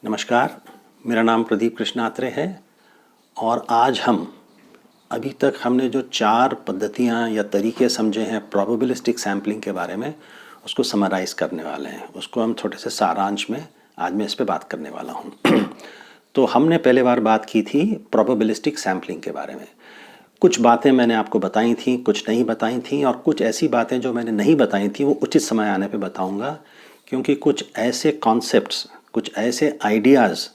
नमस्कार, मेरा नाम प्रदीप कृष्णात्रे है और आज हम अभी तक हमने जो 4 पद्धतियाँ या तरीके समझे हैं प्रोबेबिलिस्टिक सैम्पलिंग के बारे में, उसको समराइज़ करने वाले हैं। उसको हम थोड़े से सारांश में आज मैं इस पे बात करने वाला हूँ। तो हमने पहले बार बात की थी प्रोबेबिलिस्टिक सैम्पलिंग के बारे में। कुछ बातें मैंने आपको बताई थी, कुछ नहीं बताई थी, और कुछ ऐसी बातें जो मैंने नहीं बताई थी वो उचित समय आने पे बताऊंगा, क्योंकि कुछ ऐसे कॉन्सेप्ट्स, कुछ ऐसे आइडियाज़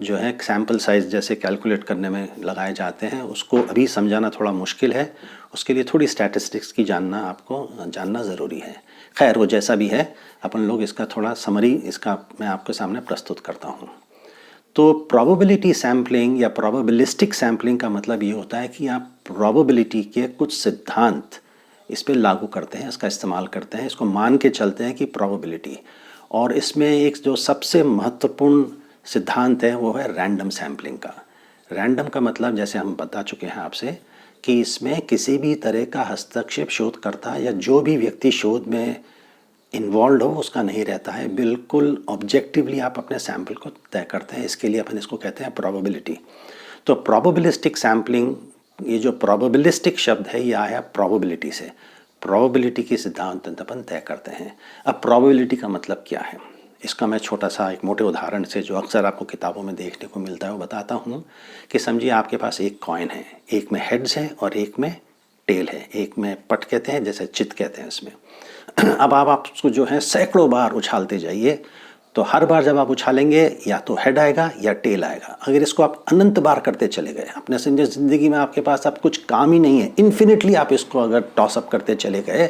जो है सैम्पल साइज़ जैसे कैलकुलेट करने में लगाए जाते हैं, उसको अभी समझाना थोड़ा मुश्किल है। उसके लिए थोड़ी स्टैटिस्टिक्स की आपको जानना ज़रूरी है। खैर, वो जैसा भी है, अपन लोग इसका थोड़ा समरी इसका मैं आपके सामने प्रस्तुत करता हूँ। तो प्रोबेबिलिटी सैम्पलिंग या प्रोबेबिलिस्टिक सैम्पलिंग का मतलब ये होता है कि आप प्रोबेबिलिटी के कुछ सिद्धांत इस पर लागू करते हैं, इसका इस्तेमाल करते हैं, इसको मान के चलते हैं कि प्रोबेबिलिटी। और इसमें एक जो सबसे महत्वपूर्ण सिद्धांत है वो है रैंडम सैम्पलिंग का। रैंडम का मतलब, जैसे हम बता चुके हैं आपसे, कि इसमें किसी भी तरह का हस्तक्षेप शोधकर्ता या जो भी व्यक्ति शोध में इन्वॉल्व हो उसका नहीं रहता है। बिल्कुल ऑब्जेक्टिवली आप अपने सैंपल को तय करते हैं। इसके लिए अपन इसको कहते हैं प्रोबेबिलिटी। तो प्रोबेबिलिस्टिक सैम्पलिंग, ये जो प्रोबेबिलिस्टिक शब्द है ये आया प्रोबेबिलिटी से। प्रोबेबिलिटी की सिद्धांत अपन तय करते हैं। अब प्रोबेबिलिटी का मतलब क्या है, इसका मैं छोटा सा एक मोटे उदाहरण से, जो अक्सर आपको किताबों में देखने को मिलता है, वो बताता हूँ। कि समझिए आपके पास एक कॉइन है, एक में हेड्स है और एक में टेल है, एक में पट कहते हैं, जैसे चित कहते हैं इसमें। अब आप उसको जो है सैकड़ों बार उछालते जाइए, तो हर बार जब आप उछालेंगे या तो हेड आएगा या टेल आएगा। अगर इसको आप अनंत बार करते चले गए, अपने ज़िंदगी में आपके पास अब कुछ काम ही नहीं है, इन्फिनिटली आप इसको अगर टॉस अप करते चले गए,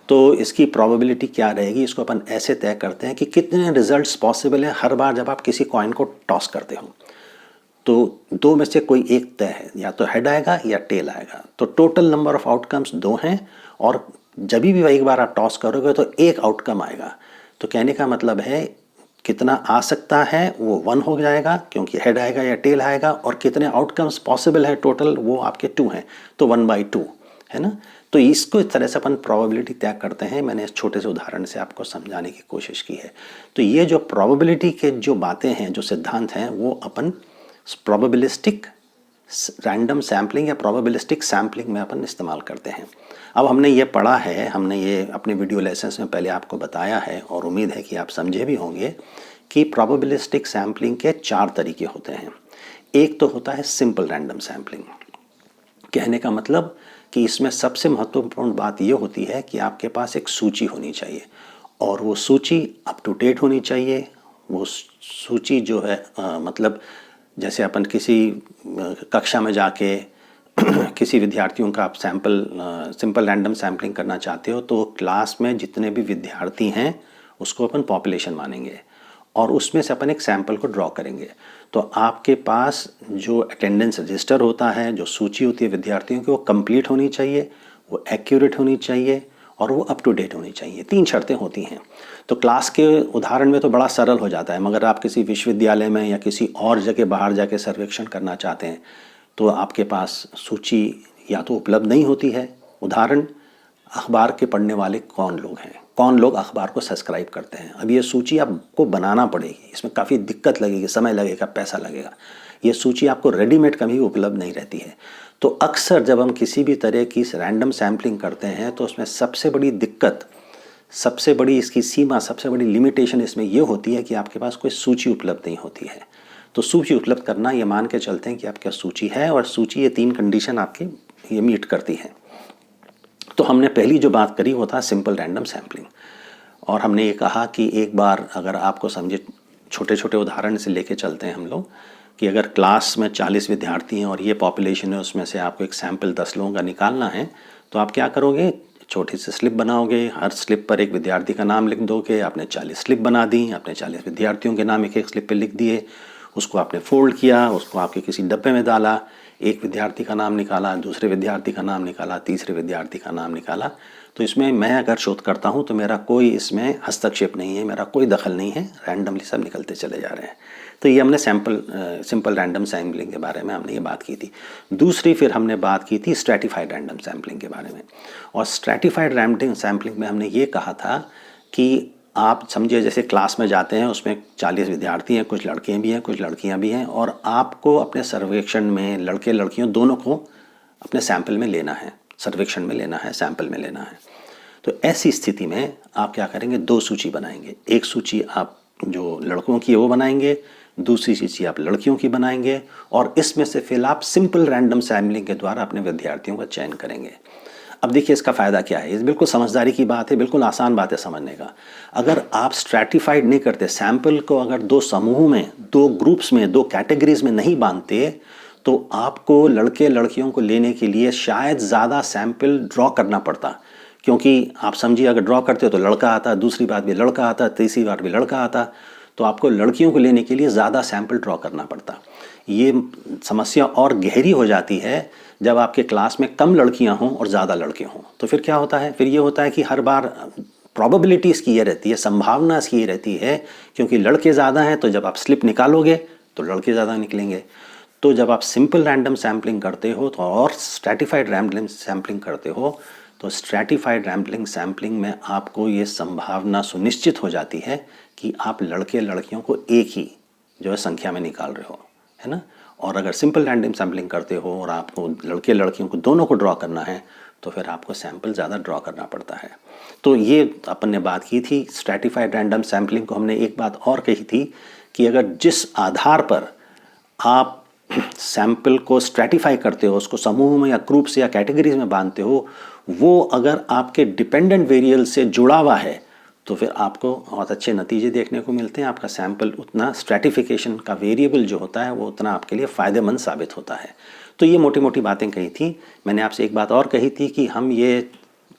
तो इसकी प्रोबेबिलिटी क्या रहेगी, इसको अपन ऐसे तय करते हैं कि कितने रिजल्ट्स पॉसिबल हैं हर बार जब आप किसी कॉइन को टॉस करते हो। तो दो में से कोई एक तय है, या तो हेड आएगा या टेल आएगा। तो टोटल नंबर ऑफ आउटकम्स 2 हैं, और जब भी एक बार आप टॉस करोगे तो एक आउटकम आएगा। तो कहने का मतलब है कितना आ सकता है वो 1 हो जाएगा, क्योंकि हेड आएगा या टेल आएगा, और कितने आउटकम्स पॉसिबल है टोटल, वो आपके 2 हैं, तो 1/2 है ना। तो इसको इस तरह से अपन प्रोबेबिलिटी तय करते हैं। मैंने इस छोटे से उदाहरण से आपको समझाने की कोशिश की है। तो ये जो प्रोबेबिलिटी के जो बातें हैं, जो सिद्धांत हैं, वो अपन प्रोबेबिलिस्टिक रैंडम सैम्पलिंग या प्रोबेबिलिस्टिक सैम्पलिंग में अपन इस्तेमाल करते हैं। अब हमने ये पढ़ा है, हमने ये अपने वीडियो लेसन्स में पहले आपको बताया है, और उम्मीद है कि आप समझे भी होंगे कि प्रोबेबिलिस्टिक सैम्पलिंग के 4 तरीके होते हैं। एक तो होता है सिंपल रैंडम सैम्पलिंग। कहने का मतलब कि इसमें सबसे महत्वपूर्ण बात ये होती है कि आपके पास एक सूची होनी चाहिए, और वो सूची अप टू डेट होनी चाहिए। वो सूची जो है मतलब जैसे अपन किसी कक्षा में जाके किसी विद्यार्थियों का आप सिंपल रैंडम सैम्पलिंग करना चाहते हो, तो क्लास में जितने भी विद्यार्थी हैं उसको अपन पॉपुलेशन मानेंगे, और उसमें से अपन एक सैंपल को ड्रॉ करेंगे। तो आपके पास जो अटेंडेंस रजिस्टर होता है, जो सूची होती है विद्यार्थियों की, वो कंप्लीट होनी चाहिए, वो एक्यूरेट होनी चाहिए, और वो अप टू डेट होनी चाहिए। 3 शर्तें होती हैं। तो क्लास के उदाहरण में तो बड़ा सरल हो जाता है, मगर आप किसी विश्वविद्यालय में या किसी और जगह बाहर जाके सर्वेक्षण करना चाहते हैं, तो आपके पास सूची या तो उपलब्ध नहीं होती है। उदाहरण, अखबार के पढ़ने वाले कौन लोग हैं, कौन लोग अखबार को सब्सक्राइब करते हैं। अब ये सूची आपको बनाना पड़ेगी, इसमें काफ़ी दिक्कत लगेगी, समय लगेगा, पैसा लगेगा। ये सूची आपको रेडीमेड कभी उपलब्ध नहीं रहती है। तो अक्सर जब हम किसी भी तरह की रैंडम सैम्पलिंग करते हैं, तो उसमें सबसे बड़ी दिक्कत, सबसे बड़ी इसकी सीमा, सबसे बड़ी लिमिटेशन इसमें यह होती है कि आपके पास कोई सूची उपलब्ध नहीं होती है। तो सूची उपलब्ध करना, ये मान के चलते हैं कि आपके पास सूची है, और सूची ये 3 कंडीशन आपकी ये मीट करती है। तो हमने पहली जो बात करी वो था सिंपल रैंडम सैम्पलिंग, और हमने ये कहा कि एक बार अगर आपको समझे, छोटे छोटे उदाहरण से लेके चलते हैं हम लोग, कि अगर क्लास में 40 विद्यार्थी हैं और ये पॉपुलेशन है, उसमें से आपको एक सैंपल 10 लोगों का निकालना है, तो आप क्या करोगे, छोटी सी स्लिप बनाओगे, हर स्लिप पर एक विद्यार्थी का नाम लिख दोगे। आपने 40 स्लिप बना दी, आपने 40 विद्यार्थियों के नाम एक एक स्लिप पे लिख दिए, उसको आपने फोल्ड किया, उसको आपके किसी डब्बे में डाला, एक विद्यार्थी का नाम निकाला, दूसरे विद्यार्थी का नाम निकाला, तीसरे विद्यार्थी का नाम निकाला। तो इसमें मैं अगर शोध करता हूँ तो मेरा कोई इसमें हस्तक्षेप नहीं है, मेरा कोई दखल नहीं है, रैंडमली सब निकलते चले जा रहे हैं। तो ये हमने सिंपल रैंडम सैम्पलिंग के बारे में हमने ये बात की थी। दूसरी फिर हमने बात की थी स्ट्रैटिफाइड रैंडम सैम्पलिंग के बारे में। और स्ट्रैटिफाइड रैंडम सैम्पलिंग में हमने ये कहा था कि आप समझिए जैसे क्लास में जाते हैं, उसमें 40 विद्यार्थी हैं, कुछ लड़के भी हैं कुछ लड़कियां भी हैं, और आपको अपने सर्वेक्षण में लड़के लड़कियों दोनों को अपने सैंपल में लेना है, सर्वेक्षण में लेना है, सैंपल में लेना है। तो ऐसी स्थिति में आप क्या करेंगे, 2 सूची बनाएंगे। एक सूची आप जो लड़कों की है वो बनाएंगे, दूसरी सूची आप लड़कियों की बनाएंगे, और इसमें से फिर आप सिंपल रैंडम सैम्पलिंग के द्वारा अपने विद्यार्थियों का चयन करेंगे। अब देखिए इसका फ़ायदा क्या है, ये बिल्कुल समझदारी की बात है, बिल्कुल आसान बात है समझने का। अगर आप स्ट्रैटिफाइड नहीं करते, सैंपल को अगर 2 समूह में, 2 ग्रुप्स में, 2 कैटेगरीज में नहीं बांधते, तो आपको लड़के लड़कियों को लेने के लिए शायद ज़्यादा सैंपल ड्रॉ करना पड़ता। क्योंकि आप समझिए अगर ड्रॉ करते हो तो लड़का आता, दूसरी बार भी लड़का आता, तीसरी बार भी लड़का आता, तो आपको लड़कियों को लेने के लिए ज़्यादा सैंपल ड्रॉ करना पड़ता। ये समस्या और गहरी हो जाती है जब आपके क्लास में कम लड़कियां हों और ज़्यादा लड़के हों। तो फिर क्या होता है, फिर ये होता है कि हर बार प्रोबेबिलिटी इसकी ये रहती है, संभावना इसकी ये रहती है, क्योंकि लड़के ज़्यादा हैं तो जब आप स्लिप निकालोगे तो लड़के ज़्यादा निकलेंगे। तो जब आप सिंपल रैंडम सैम्पलिंग करते हो तो और स्ट्रैटिफाइड रैंडम सैम्पलिंग करते हो, तो स्ट्रैटिफाइड रैंडम सैम्पलिंग में आपको ये संभावना सुनिश्चित हो जाती है कि आप लड़के लड़कियों को एक ही जो है संख्या में निकाल रहे हो, है ना। और अगर सिंपल रैंडम सैम्पलिंग करते हो और आपको लड़के लड़कियों को दोनों को ड्रॉ करना है, तो फिर आपको सैंपल ज़्यादा ड्रॉ करना पड़ता है। तो ये अपन ने बात की थी स्ट्रैटिफाइड रैंडम सैम्पलिंग को। हमने एक बात और कही थी कि अगर जिस आधार पर आप सैंपल को स्ट्रैटिफाई करते हो, उसको समूह में या ग्रुप से या कैटेगरीज में बांधते हो, वो अगर आपके डिपेंडेंट वेरिएबल से जुड़ा हुआ है तो फिर आपको बहुत अच्छे नतीजे देखने को मिलते हैं। आपका सैंपल उतना, स्ट्रैटिफिकेशन का वेरिएबल जो होता है वो उतना आपके लिए फ़ायदेमंद साबित होता है। तो ये मोटी मोटी बातें कही थी। मैंने आपसे एक बात और कही थी कि हम ये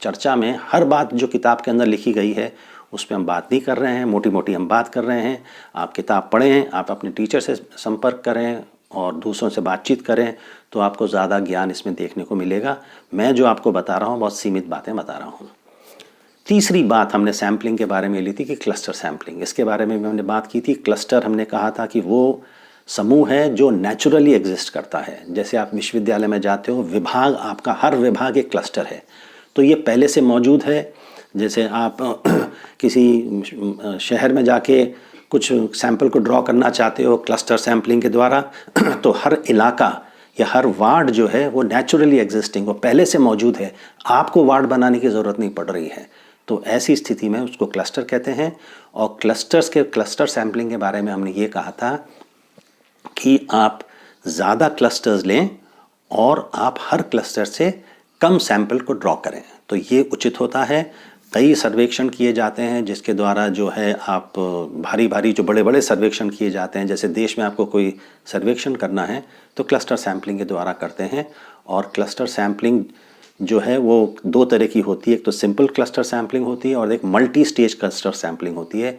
चर्चा में हर बात जो किताब के अंदर लिखी गई है उस पर हम बात नहीं कर रहे हैं, मोटी मोटी हम बात कर रहे हैं। आप किताब पढ़ें, आप अपने टीचर से संपर्क करें और दूसरों से बातचीत करें, तो आपको ज़्यादा ज्ञान इसमें देखने को मिलेगा। मैं जो आपको बता रहा हूँ बहुत सीमित बातें बता रहा हूँ। तीसरी बात हमने सैम्पलिंग के बारे में ली थी कि क्लस्टर सैम्पलिंग, इसके बारे में हमने बात की थी। क्लस्टर हमने कहा था कि वो समूह है जो नेचुरली एग्जिस्ट करता है। जैसे आप विश्वविद्यालय में जाते हो, विभाग, आपका हर विभाग एक क्लस्टर है, तो ये पहले से मौजूद है। जैसे आप किसी शहर में जाके कुछ सैंपल को ड्रॉ करना चाहते हो क्लस्टर सैम्पलिंग के द्वारा, तो हर इलाका या हर वार्ड जो है वो नेचुरली एग्जिस्टिंग, वो पहले से मौजूद है, आपको वार्ड बनाने की ज़रूरत नहीं पड़ रही है। तो ऐसी स्थिति में उसको क्लस्टर कहते हैं। और क्लस्टर सैम्पलिंग के बारे में हमने ये कहा था कि आप ज़्यादा क्लस्टर्स लें और आप हर क्लस्टर से कम सैंपल को ड्रॉ करें, तो ये उचित होता है। कई सर्वेक्षण किए जाते हैं जिसके द्वारा जो है आप भारी भारी जो बड़े बड़े सर्वेक्षण किए जाते हैं, जैसे देश में आपको कोई सर्वेक्षण करना है तो क्लस्टर सैम्पलिंग के द्वारा करते हैं। और क्लस्टर सैम्पलिंग जो है वो 2 तरह की होती है, एक तो सिंपल क्लस्टर सैम्पलिंग होती है और एक मल्टी स्टेज क्लस्टर सैम्पलिंग होती है।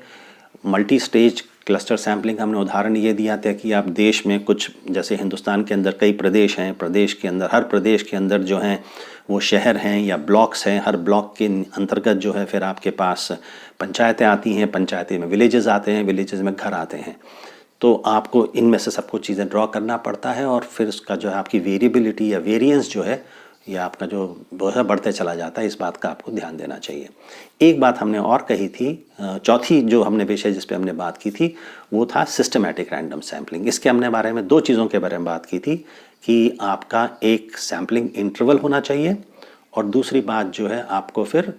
मल्टी स्टेज क्लस्टर सैम्पलिंग हमने उदाहरण ये दिया था कि आप देश में कुछ, जैसे हिंदुस्तान के अंदर कई प्रदेश हैं, प्रदेश के अंदर, हर प्रदेश के अंदर जो हैं वो शहर हैं या ब्लॉक्स हैं, हर ब्लॉक के अंतर्गत जो है फिर आपके पास पंचायतें आती हैं, पंचायतें में विलेजेस आते हैं, विलेजेस में घर आते हैं। तो आपको इनमें से सब कुछ चीज़ें ड्रॉ करना पड़ता है और फिर उसका जो है आपकी वेरिएबिलिटी या वेरिएंस जो है या आपका जो है बढ़ते चला जाता है। इस बात का आपको ध्यान देना चाहिए। एक बात हमने और कही थी, चौथी जो हमने विषय जिस पे हमने बात की थी वो था सिस्टमैटिक रैंडम सैम्पलिंग। इसके हमने बारे में 2 चीज़ों के बारे में बात की थी कि आपका एक सैम्पलिंग इंटरवल होना चाहिए और दूसरी बात जो है आपको फिर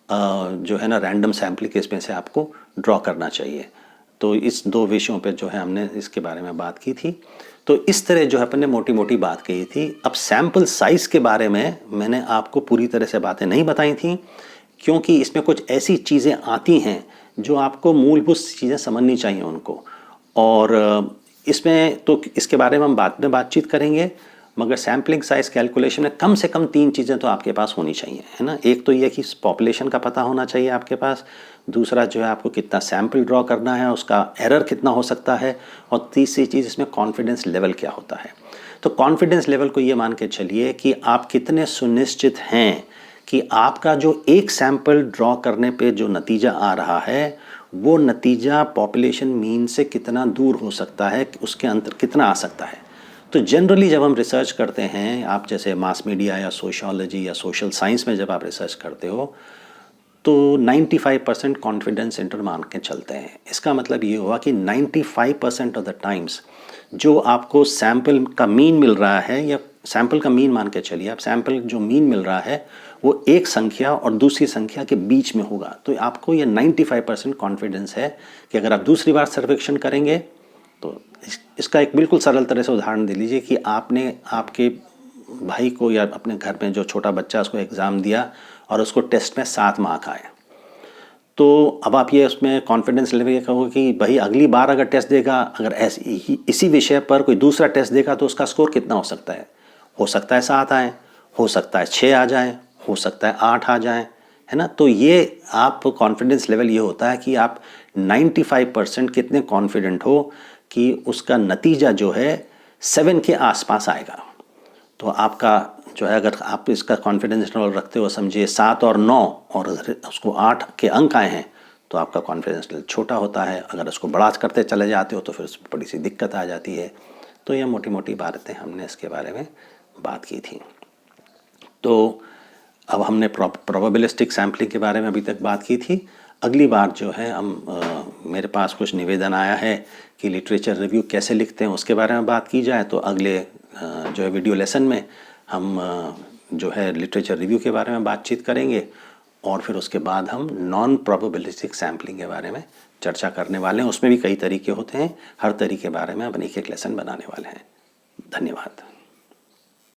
जो है ना रैंडम सैम्पलिंग इसमें से आपको ड्रॉ करना चाहिए। तो इस 2 विषयों पे जो है हमने इसके बारे में बात की थी। तो इस तरह जो है अपन ने मोटी मोटी बात कही थी। अब सैम्पल साइज़ के बारे में मैंने आपको पूरी तरह से बातें नहीं बताई थी, क्योंकि इसमें कुछ ऐसी चीज़ें आती हैं जो आपको मूलभूत चीज़ें समझनी चाहिए उनको। और इसमें तो इसके बारे में हम बाद में बातचीत करेंगे, मगर सैम्पलिंग साइज़ कैलकुलेशन में कम से कम 3 चीज़ें तो आपके पास होनी चाहिए, है ना। एक तो ये कि पॉपुलेशन का पता होना चाहिए आपके पास, दूसरा जो है आपको कितना सैम्पल ड्रॉ करना है, उसका एरर कितना हो सकता है, और तीसरी चीज़ इसमें कॉन्फिडेंस लेवल क्या होता है। तो कॉन्फिडेंस लेवल को ये मान के चलिए कि आप कितने सुनिश्चित हैं कि आपका जो एक सैम्पल ड्रॉ करने पे जो नतीजा आ रहा है वो नतीजा पॉपुलेशन मीन से कितना दूर हो सकता है, उसके अंतर कितना आ सकता है। तो जनरली जब हम रिसर्च करते हैं, आप जैसे मास मीडिया या सोशियोलॉजी या सोशल साइंस में जब आप रिसर्च करते हो तो 95% कॉन्फिडेंस इंटरवल मान के चलते हैं। इसका मतलब ये हुआ कि 95% ऑफ द टाइम्स जो आपको सैम्पल का मीन मिल रहा है, या सैम्पल का मीन मान के चलिए आप, सैम्पल जो मीन मिल रहा है वो एक संख्या और दूसरी संख्या के बीच में होगा। तो आपको ये 95% कॉन्फिडेंस है कि अगर आप दूसरी बार सर्वेक्षण करेंगे तो इसका एक बिल्कुल सरल तरह से उदाहरण दे लीजिए कि आपने आपके भाई को या अपने घर में जो छोटा बच्चा उसको एग्ज़ाम दिया और उसको टेस्ट में 7 मार्क आए, तो अब आप ये उसमें कॉन्फिडेंस लेवल ये कहोगे कि भाई अगली बार अगर टेस्ट देगा, अगर इसी विषय पर कोई दूसरा टेस्ट देगा तो उसका स्कोर कितना हो सकता है? हो सकता है 7 आए, हो सकता है 6 आ जाए, हो सकता है 8 आ जाए, है ना। तो ये आप कॉन्फिडेंस लेवल ये होता है कि आप 95% कितने कॉन्फिडेंट हो कि उसका नतीजा जो है 7 के आसपास आएगा। तो आपका जो है, अगर आप इसका कॉन्फिडेंस इंटरवल रखते हो, समझिए 7 और 9 और उसको 8 के अंक आए हैं, तो आपका कॉन्फिडेंस लेवल छोटा होता है। अगर उसको बड़ा करते चले जाते हो तो फिर उसमें बड़ी सी दिक्कत आ जाती है। तो ये मोटी मोटी बातें हमने इसके बारे में बात की थी। तो अब हमने प्रोबेबिलिस्टिक सैम्पलिंग के बारे में अभी तक बात की थी। अगली बार जो है हम मेरे पास कुछ निवेदन आया है कि लिटरेचर रिव्यू कैसे लिखते हैं उसके बारे में बात की जाए। तो अगले जो है वीडियो लेसन में हम जो है लिटरेचर रिव्यू के बारे में बातचीत करेंगे, और फिर उसके बाद हम नॉन प्रोबेबिलिस्टिक सैम्पलिंग के बारे में चर्चा करने वाले हैं। उसमें भी कई तरीके होते हैं, हर तरीके के बारे में अपन एक लेसन बनाने वाले हैं। धन्यवाद।